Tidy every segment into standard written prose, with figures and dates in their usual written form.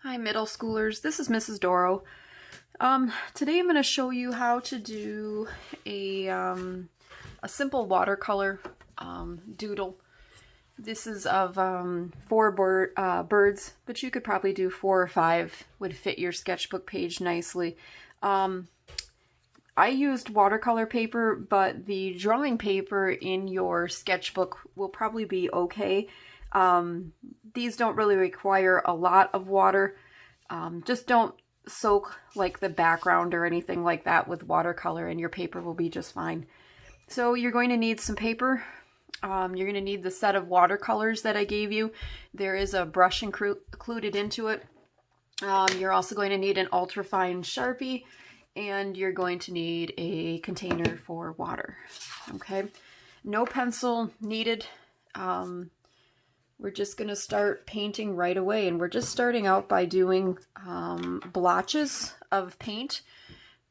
Hi middle schoolers, this is Mrs. Doro. Today I'm going to show you how to do a simple watercolor doodle. This is of four birds, but you could probably do 4 or 5, would fit your sketchbook page nicely. I used watercolor paper, but the drawing paper in your sketchbook will probably be okay. These don't really require a lot of water. Just don't soak like the background or anything like that with watercolor, and your paper will be just fine. So you're going to need some paper. You're going to need the set of watercolors that I gave you. There is a brush included into it. You're also going to need an ultrafine Sharpie, and you're going to need a container for water. Okay, no pencil needed. We're just going to start painting right away, and we're just starting out by doing blotches of paint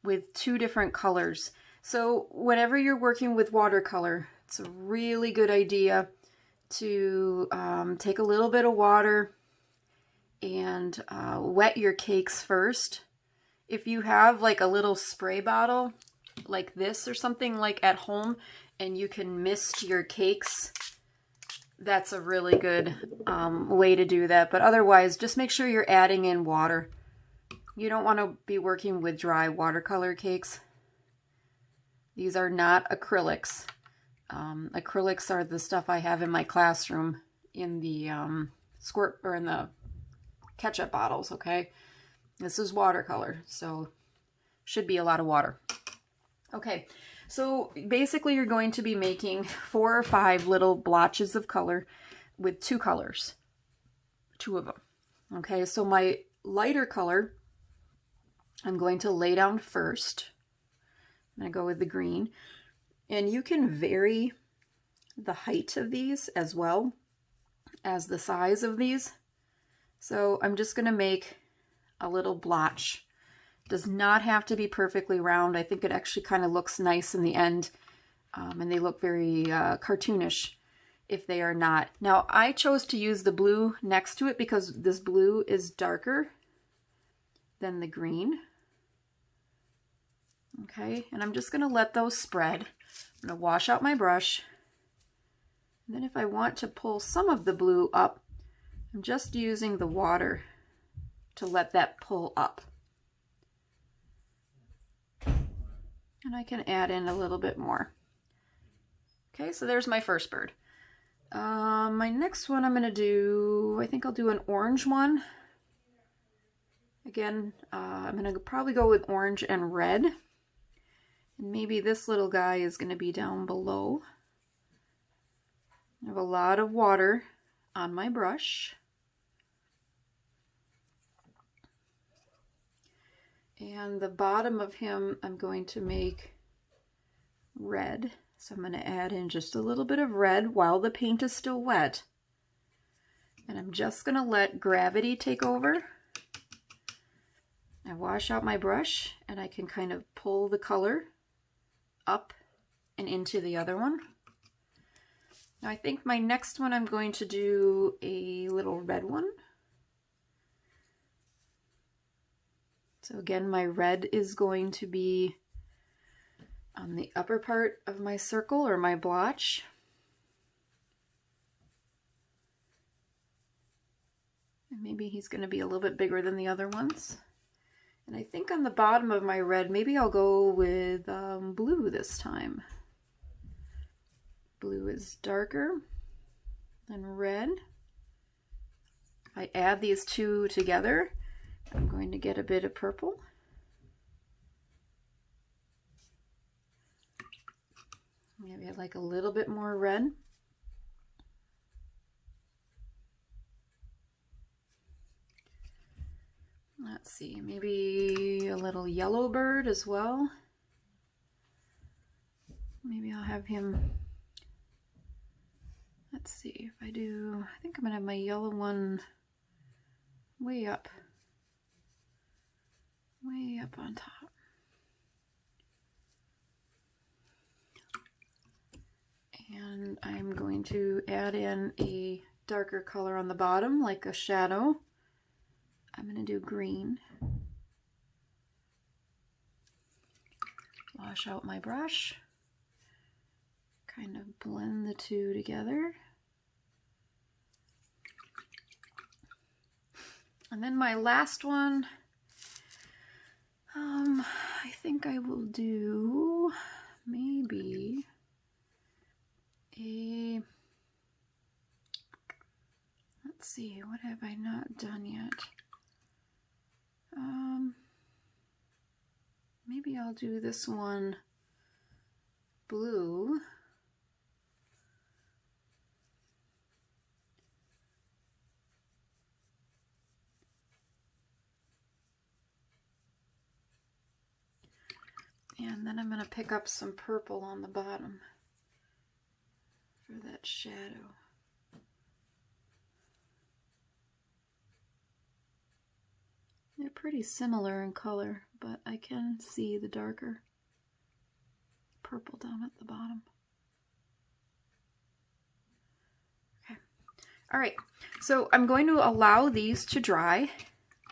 with 2 different colors. So whenever you're working with watercolor, it's a really good idea to take a little bit of water and wet your cakes first. If you have like a little spray bottle like this or something like at home and you can mist your cakes, that's a really good way to do that. But otherwise, just make sure you're adding in water. You don't want to be working with dry watercolor cakes. These are not acrylics. Acrylics are the stuff I have in my classroom in the squirt or in the ketchup bottles, okay? This is watercolor, so should be a lot of water. Okay. So basically you're going to be making 4 or 5 little blotches of color with 2 colors, 2 of them. Okay, so my lighter color, I'm going to lay down first. I'm going to go with the green. And you can vary the height of these as well as the size of these. So I'm just going to make a little blotch. Does not have to be perfectly round. I think it actually kind of looks nice in the end. And they look very cartoonish if they are not. Now, I chose to use the blue next to it because this blue is darker than the green. Okay, and I'm just going to let those spread. I'm going to wash out my brush. And then if I want to pull some of the blue up, I'm just using the water to let that pull up. And I can add in a little bit more. Okay, so there's my first bird. My next one I'm going to do, I think I'll do an orange one. Again, I'm going to probably go with orange and red. And maybe this little guy is going to be down below. I have a lot of water on my brush. And the bottom of him, I'm going to make red. So I'm going to add in just a little bit of red while the paint is still wet. And I'm just going to let gravity take over. I wash out my brush and I can kind of pull the color up and into the other one. Now I think my next one I'm going to do a little red one. So again, my red is going to be on the upper part of my circle or my blotch. And maybe he's going to be a little bit bigger than the other ones. And I think on the bottom of my red, maybe I'll go with blue this time. Blue is darker than red. If I add these 2 together, I'm going to get a bit of purple. Maybe I'd like a little bit more red. Let's see, maybe a little yellow bird as well. Maybe I'll have him, let's see if I do, I think I'm going to have my yellow one way up on top. And I'm going to add in a darker color on the bottom, like a shadow. I'm going to do green. Wash out my brush. Kind of blend the two together. And then my last one, I think I will do maybe a, let's see, what have I not done yet? Maybe I'll do this one blue. And then I'm going to pick up some purple on the bottom for that shadow. They're pretty similar in color, but I can see the darker purple down at the bottom. Okay. All right, so I'm going to allow these to dry.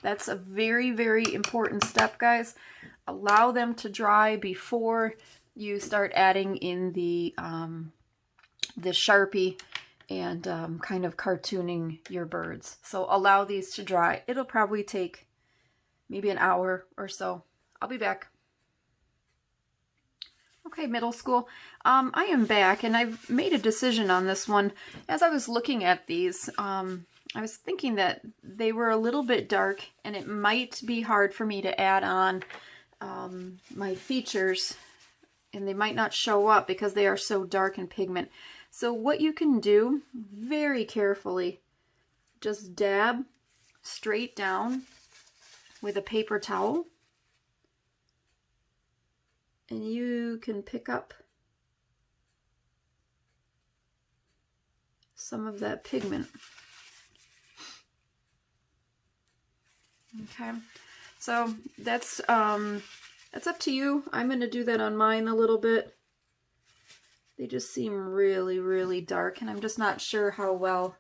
That's a very, very important step, guys. Allow them to dry before you start adding in the Sharpie and kind of cartooning your birds. So allow these to dry. It'll probably take maybe an hour or so. I'll be back. Okay, middle school. I am back, and I've made a decision on this one. As I was looking at these, I was thinking that they were a little bit dark, and it might be hard for me to add on my features, and they might not show up because they are so dark in pigment. So what you can do, very carefully, just dab straight down with a paper towel, and you can pick up some of that pigment. Okay, so that's up to you. I'm going to do that on mine a little bit. They just seem really, really dark, and I'm just not sure how well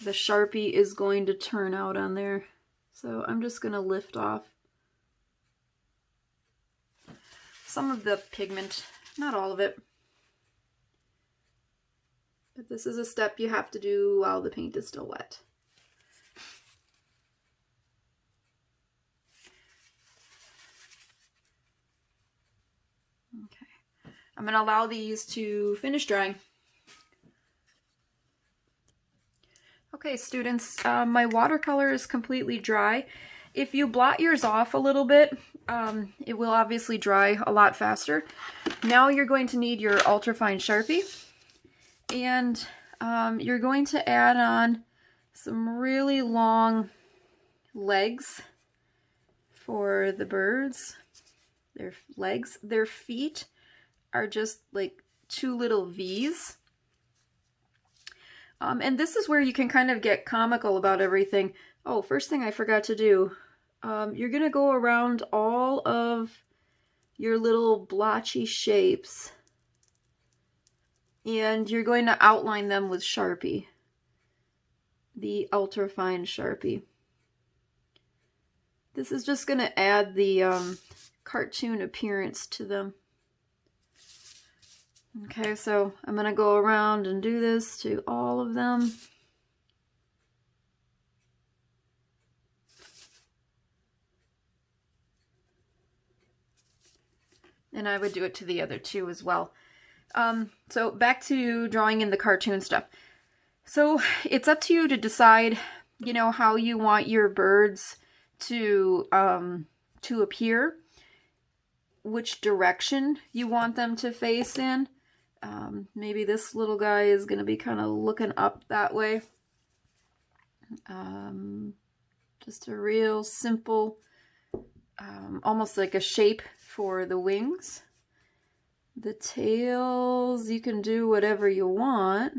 the Sharpie is going to turn out on there. So I'm just going to lift off some of the pigment, not all of it. But this is a step you have to do while the paint is still wet. Okay, I'm going to allow these to finish drying. Okay, students, my watercolor is completely dry. If you blot yours off a little bit, it will obviously dry a lot faster. Now you're going to need your ultrafine Sharpie, and you're going to add on some really long legs for the birds. Their legs, their feet are just like two little V's. And this is where you can kind of get comical about everything. Oh, first thing I forgot to do. You're going to go around all of your little blotchy shapes, and you're going to outline them with Sharpie. The ultrafine Sharpie. This is just going to add the cartoon appearance to them. Okay, so I'm going to go around and do this to all of them. And I would do it to the other two as well. So back to drawing in the cartoon stuff. So it's up to you to decide, you know, how you want your birds to appear, which direction you want them to face in. Maybe this little guy is going to be kind of looking up that way. Just a real simple, almost like a shape for the wings. The tails, you can do whatever you want.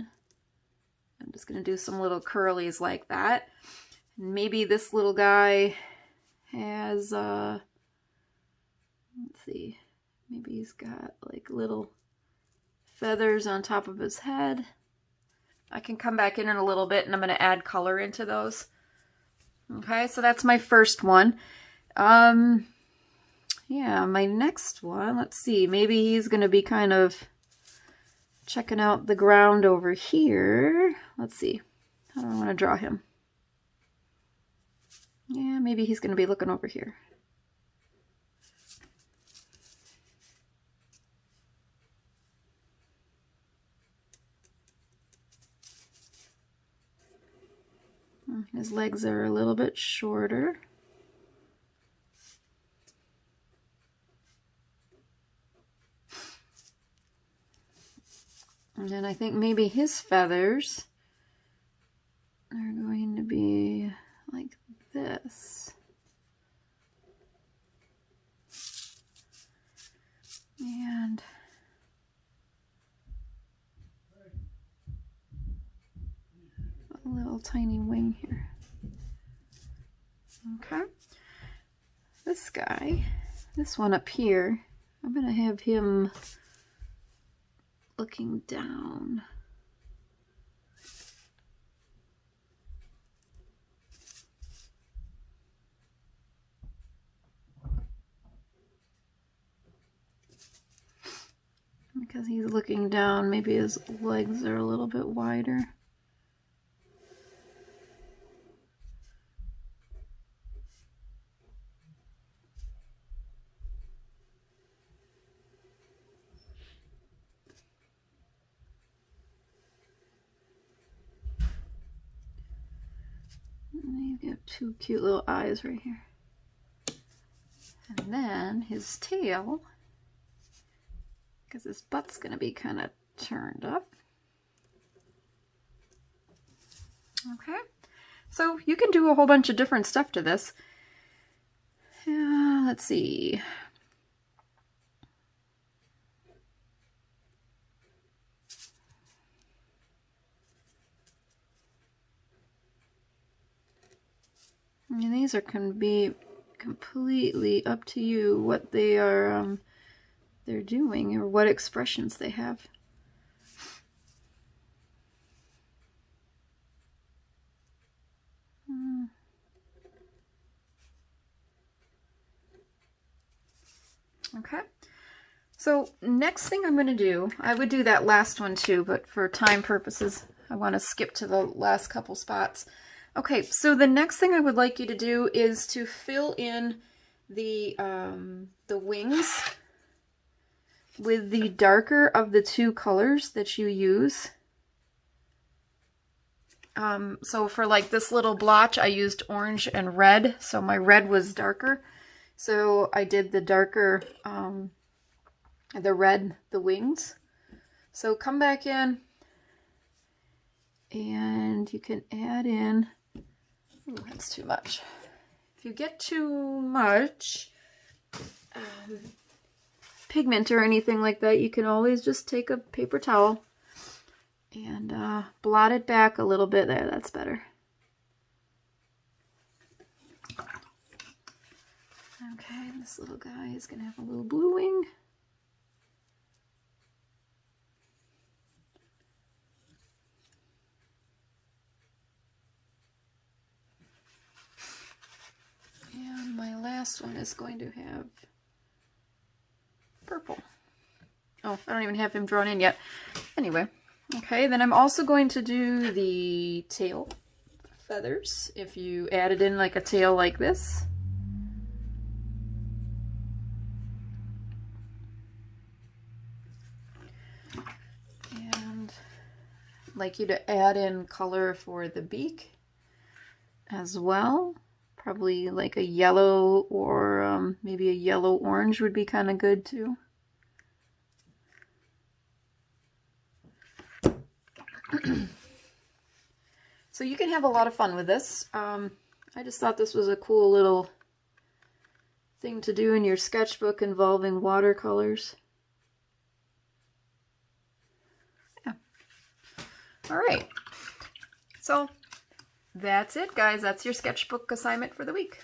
I'm just going to do some little curlies like that. Maybe this little guy has, let's see, maybe he's got like little feathers on top of his head. I can come back in a little bit, and I'm going to add color into those. Okay, so that's my first one. Yeah, my next one, let's see, maybe he's going to be kind of checking out the ground over here. Let's see, how do I want to draw him? Yeah, maybe he's going to be looking over here. His legs are a little bit shorter. And then I think maybe his feathers are going to be like this. And a little tiny wing here. Okay. This guy, this one up here, I'm going to have him looking down. Because he's looking down, maybe his legs are a little bit wider. And you get two cute little eyes right here. And then his tail, because his butt's going to be kind of turned up. Okay, so you can do a whole bunch of different stuff to this. Let's see. I mean, these can be completely up to you what they are they're doing or what expressions they have. Okay, so next thing I'm going to do, I would do that last one too, but for time purposes, I want to skip to the last couple spots. Okay, so the next thing I would like you to do is to fill in the wings with the darker of the two colors that you use. So for like this little blotch, I used orange and red, so my red was darker. So I did the darker, the red, the wings. So come back in and you can add in, ooh, that's too much. If you get too much pigment or anything like that, you can always just take a paper towel and blot it back a little bit there. That's better. Okay, this little guy is going to have a little blue wing. And my last one is going to have purple. Oh, I don't even have him drawn in yet. Anyway, okay, then I'm also going to do the tail feathers. If you added in like a tail like this. And I'd like you to add in color for the beak as well. Probably like a yellow or maybe a yellow-orange would be kind of good too. So you can have a lot of fun with this. I just thought this was a cool little thing to do in your sketchbook involving watercolors. Yeah. All right. So that's it, guys. That's your sketchbook assignment for the week.